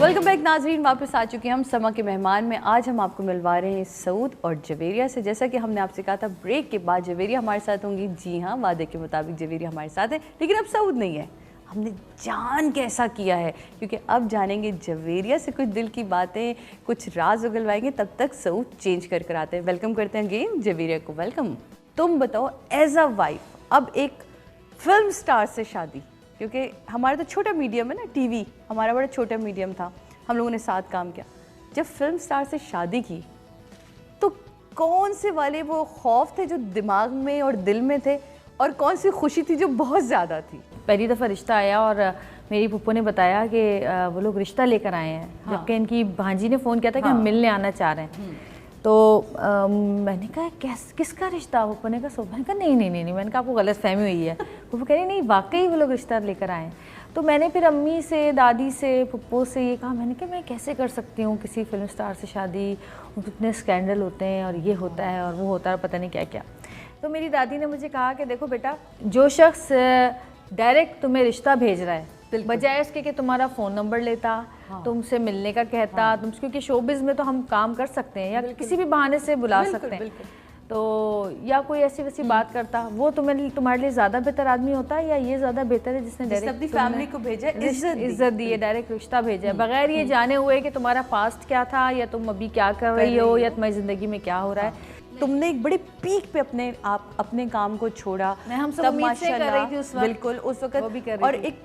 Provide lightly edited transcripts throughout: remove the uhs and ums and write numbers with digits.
Welcome back नाजरीन, वापस आ चुके हैं हम समा के मेहमान में। आज हम आपको मिलवा रहे हैं सऊद और जवेरिया से। जैसा कि हमने आपसे कहा था ब्रेक के बाद जवेरिया हमारे साथ होंगी। जी हाँ, वादे के मुताबिक जवेरिया हमारे साथ है, लेकिन अब सऊद नहीं है। हमने जान कैसा किया है, क्योंकि अब जानेंगे जवेरिया से कुछ दिल की बातें, कुछ राज उगलवाएंगे। तब तक सऊद चेंज कर आते हैं। वेलकम करते हैं अगेन जवेरिया को। वेलकम। तुम बताओ, एज अ वाइफ अब एक फिल्म स्टार से शादी, क्योंकि हमारा तो छोटा मीडियम है ना, टीवी हमारा बड़ा छोटा मीडियम था, हम लोगों ने साथ काम किया। जब फिल्म स्टार से शादी की तो कौन से वाले वो खौफ थे जो दिमाग में और दिल में थे, और कौन सी खुशी थी जो बहुत ज़्यादा थी? पहली दफ़ा रिश्ता आया और मेरी पुप्पो ने बताया कि वो लोग रिश्ता लेकर आए हैं। हाँ। जबकि इनकी भांजी ने फ़ोन किया था कि हम मिलने आना चाह रहे हैं। तो मैंने कहा किसका रिश्ता? पुप्पो ने कहा मैंने कहा नहीं, मैंने कहा आपको गलत फहमी हुई है। पुप्पो कह रही नहीं, वाकई वो लोग रिश्ता लेकर आए हैं। तो मैंने फिर अम्मी से, दादी से, पुप्पो से ये कहा, मैंने कहा मैं कैसे कर सकती हूँ किसी फिल्म स्टार से शादी, कितने स्कैंडल होते हैं और ये होता है और वो होता है, पता नहीं क्या क्या। तो मेरी दादी ने मुझे कहा कि देखो बेटा, जो शख्स डायरेक्ट तुम्हें रिश्ता भेज रहा है, बजाय इसके कि तुम्हारा फ़ोन नंबर लेता, हाँ, तुमसे मिलने का कहता, हाँ, तुम, क्योंकि शोबिज़ में तो हम काम कर सकते हैं या किसी भी बहाने से बुला सकते हैं, तो या कोई ऐसी वैसी बात करता, वो तुम्हारे लिए ज़्यादा बेहतर आदमी होता है, या ये ज़्यादा बेहतर है जिसने डायरेक्ट अपनी फैमिली को भेजा, इज्जत दी है, डायरेक्ट रिश्ता भेजा है, बगैर ये जाने हुए कि तुम्हारा पास्ट क्या था या तुम अभी क्या कर रही हो या तुम्हारी ज़िंदगी में क्या हो रहा है। तुमने एक बड़े पीक पे अपने काम को छोड़ा। मैं हम सब उम्मीद से कर रही थी उस वक्त, बिल्कुल उस वक्त, वो भी कर रही और थी। एक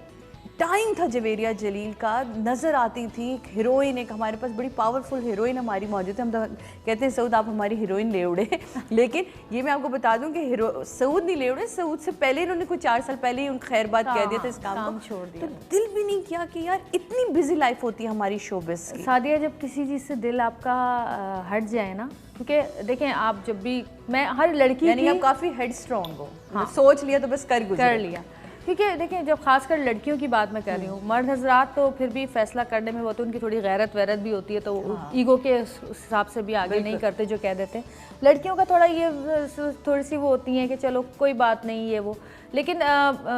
टाइम था जवेरिया जलील का, नज़र आती थी एक हीरोइन, एक हमारे पास बड़ी पावरफुल हीरोइन हमारी मौजूद है। हम तो कहते हैं सऊद आप हमारी हीरोइन ले उड़े लेकिन ये मैं आपको बता दूं कि सऊद नहीं ले उड़े, सऊद से पहले इन्होंने कुछ 4 साल पहले ही उन खैरबाद कह दिया था इस काम को छोड़ दिया। तो दिल भी नहीं किया कि यार इतनी बिजी लाइफ होती है हमारी शोबिज़ की। सादिया, जब किसी चीज़ से दिल आपका हट जाए ना, क्योंकि देखें आप जब भी, मैं हर लड़की यानी आप काफ़ी हेड स्ट्रॉन्ग हो, हाँ, सोच लिया तो बस कर लिया। क्योंकि देखिए, जब खासकर लड़कियों की बात मैं कर रही हूँ, मर्द हजरात तो फिर भी फैसला करने में वो तो उनकी थोड़ी गैरत वैरत भी होती है, तो हाँ, ईगो के हिसाब से भी आगे नहीं करते जो कह देते हैं। लड़कियों का थोड़ा ये थोड़ी सी वो होती है कि चलो कोई बात नहीं ये वो। लेकिन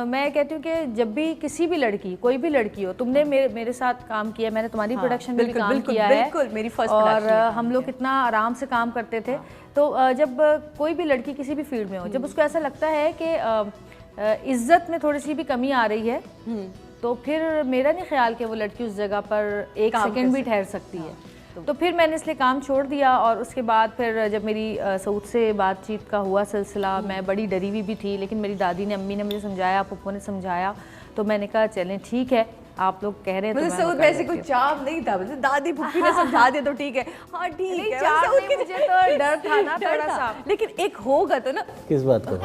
मैं कहती हूँ कि जब भी किसी भी लड़की, कोई भी लड़की हो, तुमने मेरे साथ काम किया, मैंने तुम्हारी प्रोडक्शन में भी काम किया है, मेरी फर्स्ट और हम लोग कितना आराम से काम करते थे। तो जब कोई भी लड़की किसी भी फील्ड में हो, जब उसको ऐसा लगता है कि इज्जत में थोड़ी सी भी कमी आ रही है, तो फिर मेरा नहीं ख्याल कि वो लड़की उस जगह पर एक सेकंड भी ठहर सकती है। तो फिर मैंने इसलिए काम छोड़ दिया। और उसके बाद फिर जब मेरी सऊद से बातचीत का हुआ सिलसिला, मैं बड़ी डरी हुई भी थी, लेकिन मेरी दादी ने, अम्मी ने मुझे समझाया, पुप्पो ने समझाया, तो मैंने कहा चलें ठीक है, आप लोग कह रहे हैं। तो सऊद वैसे कोई चाव नहीं था, मतलब दादी पुप्पी ने समझा दिया तो ठीक है, हाँ ठीक है। मुझे तो डर था ना थोड़ा सा, लेकिन एक होगा तो ना। किस बात को?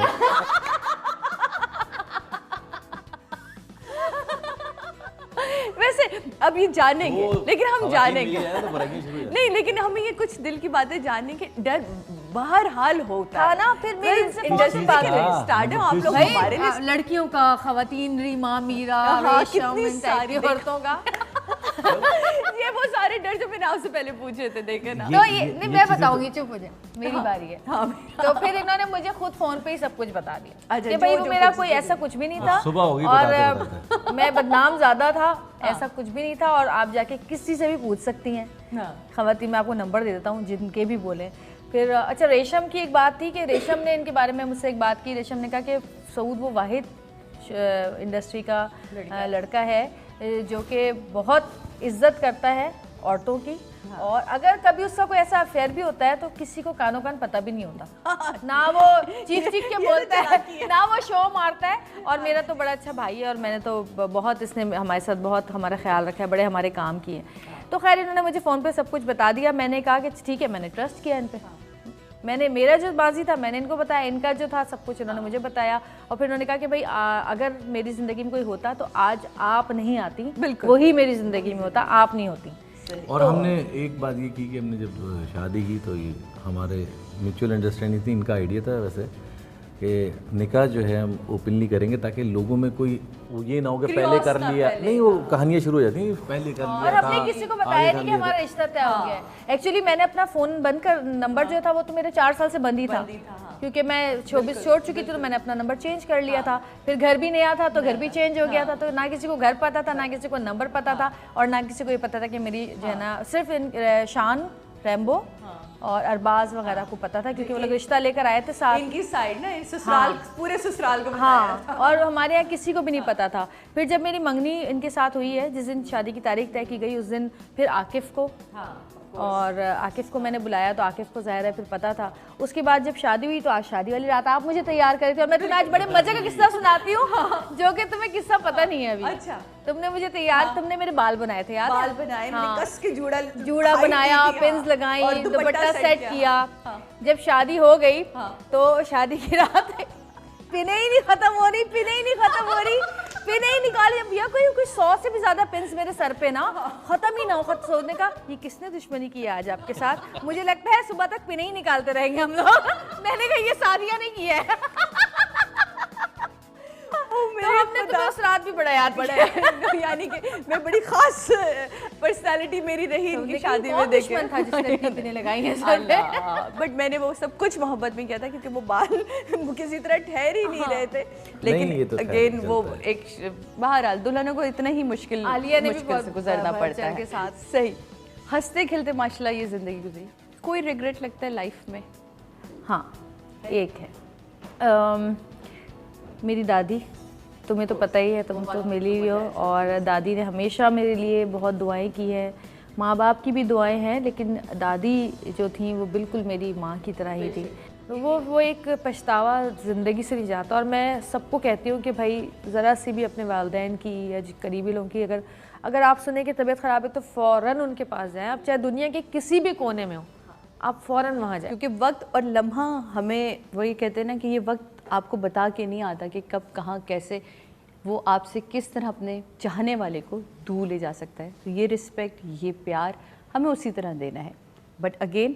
वैसे अब ये जानेंगे, लेकिन हम जानेंगे नहीं, लेकिन हमें ये कुछ दिल की बातें जानने के डर बहरहाल होता है ना। फिर मेरी इंडस्ट्री स्टार्टअप आप लोग हमारे लिए, लड़कियों का, खवातीन, रीमा, मीरा, कितनी सारी औरतों का ये वो सारे डर जो मैंने आपसे पहले पूछे थे, देखे ना। तो ये नहीं, मैं बताऊंगी, चुप हो जाए, मेरी बारी है। तो फिर इन्होंने मुझे खुद फोन पे ही सब कुछ बता दिया कि भाई वो मेरा कोई ऐसा कुछ भी नहीं था, और मैं बदनाम ज्यादा था, ऐसा कुछ भी नहीं था, और आप जाके किसी से भी पूछ सकती हैं। खवातीन, मैं आपको नंबर दे देता हूँ जिनके भी बोले। फिर अच्छा, रेशम की एक बात थी कि रेशम ने इनके बारे में मुझसे एक बात की। रेशम ने कहा कि सऊद वो वाहिद इंडस्ट्री का लड़का है जो कि बहुत इज्जत करता है औरतों की, हाँ, और अगर कभी उसका कोई ऐसा अफेयर भी होता है तो किसी को कानों कान पता भी नहीं होता ना, वो चीख के बोलता है ना, वो शो मारता है। और मेरा तो बड़ा अच्छा भाई है, और मैंने तो बहुत, इसने हमारे साथ बहुत हमारा ख्याल रखा है, बड़े हमारे काम किए। तो खैर इन्होंने मुझे फ़ोन पे सब कुछ बता दिया। मैंने कहा कि ठीक है, मैंने ट्रस्ट किया इन पर। मैंने, मेरा जो बाजी था मैंने इनको बताया, इनका जो था सब कुछ इन्होंने मुझे बताया। और फिर उन्होंने कहा कि भाई अगर मेरी ज़िंदगी में कोई होता तो आज आप नहीं आती, बिल्कुल वही मेरी ज़िंदगी में होता, आप नहीं होती। और हमने एक बात ये की कि हमने जब शादी की तो ये हमारे म्यूचुअल अंडरस्टैंडिंग थी, इनका आइडिया था वैसे कि निकाह जो है हम ओपनली करेंगे, ताकि लोगों में कोई वो ये ना हो कि पहले कर लिया, नहीं वो कहानियाँ शुरू हो जाती हैं, पहले कर लिया। और हमने किसी को बताया नहीं कि हमारा रिश्ता तय हो गया है। एक्चुअली मैंने अपना फ़ोन बंद कर, नंबर जो था वो तो मेरे 4 साल से बंद ही था, क्योंकि मैं शोबिस छोड़ चुकी थी तो मैंने अपना नंबर चेंज कर लिया था। फिर घर भी नया था तो घर भी चेंज हो गया था, तो ना किसी को घर पता था, ना किसी को नंबर पता था, और ना किसी को ये पता था कि मेरी जो है ना, सिर्फ शान, रैम्बो और अरबाज वगैरह को पता था, क्योंकि वो लोग रिश्ता लेकर आए थे साथ। इनकी साइड ना ससुराल, पूरे ससुराल को हाँ, और हमारे यहाँ किसी को भी नहीं पता था। फिर जब मेरी मंगनी इनके साथ हुई है, जिस दिन शादी की तारीख तय की गई उस दिन फिर आकिफ को और आकिफ को मैंने बुलाया, तो आकिफ को ज़ाहिर है फिर पता था। उसके बाद जब शादी हुई तो आज शादी वाली रात आप मुझे तैयार करे थे, और मैं तुम्हें आज बड़े मजे का किस्सा सुनाती हूँ जो कि तुम्हें किस्सा पता नहीं है अभी। अच्छा, तुमने मुझे तैयार, तुमने मेरे बाल बनाए थे यार, बाल बनाए, मैंने कस के जूड़ा बनाया, पिन्स लगाई, दुपट्टा सेट किया। जब शादी हो गई तो शादी की रात पिने ही नहीं खत्म हो रही, पिने ही नहीं खत्म हो रही, पिने ही निकाले भैया, कोई 100 से भी ज्यादा पिन्स मेरे सर पे ना खत्म ही ना हो। सोचने का ये किसने दुश्मनी की है आज आपके साथ, मुझे लगता है सुबह तक पिने ही निकालते रहेंगे हम लोग। मैंने कहा ये सादिया ने किया है। तो हमने तुम्हें उस रात भी बड़ा याद पड़ा है। यानी कि मैं बड़ी खास पर्सनालिटी मेरी रही इनकी शादी में, देखे दुश्मन था जिसने पिने लगाई है सर पे। बट मैंने वो सब कुछ मोहब्बत में किया था, क्योंकि वो बाल किसी तरह ठहर ही नहीं रहे थे। लेकिन अगेन वो एक बहरहाल दुल्हनों को इतना ही मुश्किल से गुजरना पड़ता है साथ। सही, हंसते खेलते माशाल्लाह ये जिंदगी गुजरी। कोई रिग्रेट लगता है लाइफ में? हाँ, एक है। मेरी दादी, तुम्हें तो पता ही है, तुम तो मिली हो, और दादी ने हमेशा मेरे लिए बहुत दुआएं की है। माँ बाप की भी दुआएं हैं, लेकिन दादी जो थी वो बिल्कुल मेरी माँ की तरह ही थी। तो वो एक पछतावा ज़िंदगी से नहीं जाता, और मैं सबको कहती हूँ कि भाई ज़रा सी भी अपने वालिदैन की या करीबी लोगों की अगर आप सुने कि तबीयत ख़राब है तो फ़ौरन उनके पास जाएँ। आप चाहे दुनिया के किसी भी कोने में हो, आप फ़ौरन वहाँ जाएँ, क्योंकि वक्त और लम्हा हमें वही कहते हैं ना कि ये वक्त आपको बता के नहीं आता कि कब कहाँ कैसे वो आपसे किस तरह अपने चाहने वाले को दूर ले जा सकता है। तो ये रिस्पेक्ट, ये प्यार हमें उसी तरह देना है। बट अगेन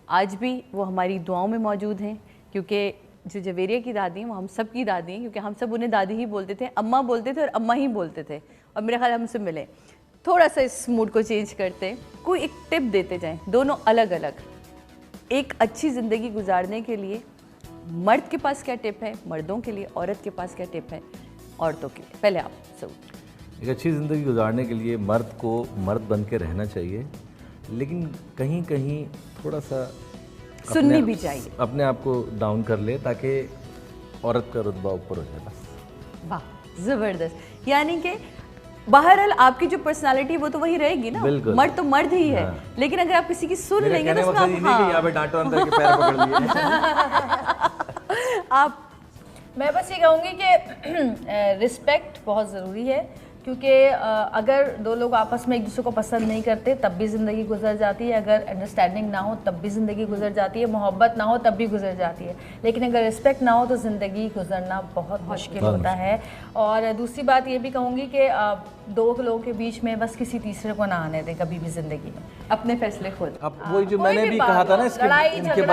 आज भी वो हमारी दुआओं में मौजूद हैं, क्योंकि जो जवेरिया की दादी हैं वो हम सब की दादी हैं, क्योंकि हम सब उन्हें दादी ही बोलते थे, अम्मा बोलते थे और अम्मा ही बोलते थे। और मेरा ख्याल हमसे मिले, थोड़ा सा इस मूड को चेंज करते, कोई एक टिप देते जाएँ, दोनों अलग अलग, एक अच्छी ज़िंदगी गुजारने के लिए मर्द के पास क्या टिप है, मर्दों के लिए औरत के पास क्या टिप है, औरतों के लिए। पहले आप सब। एक अच्छी ज़िंदगी गुजारने के लिए मर्द को मर्द बन के रहना चाहिए, लेकिन कहीं कहीं थोड़ा सा सुननी भी चाहिए, अपने आप को डाउन कर ले ताकि औरत का रुतबा ऊपर हो जाए। बस वाह, ज़बरदस्त। यानी कि बहरहाल आपकी जो पर्सनालिटी वो तो वही रहेगी ना, मर्द तो मर्द ही है। हाँ। लेकिन अगर आप किसी की सुन लेंगे तो यहाँ पे डांटो अंदर के पैर पकड़ लिए। आप, मैं बस ये कहूँगी कि रिस्पेक्ट बहुत ज़रूरी है, क्योंकि अगर दो लोग आपस में एक दूसरे को पसंद नहीं करते तब भी ज़िंदगी गुजर जाती है, अगर अंडरस्टैंडिंग ना हो तब भी ज़िंदगी गुजर जाती है, मोहब्बत ना हो तब भी गुजर जाती है, लेकिन अगर रिस्पेक्ट ना हो तो ज़िंदगी गुजरना बहुत मुश्किल होता है। और दूसरी बात ये भी कहूँगी कि दो लोगों के बीच में बस किसी तीसरे को ना आने दें कभी भी ज़िंदगी में, अपने फैसले खुद। अब वही जो मैंने भी कहा था ना, इसके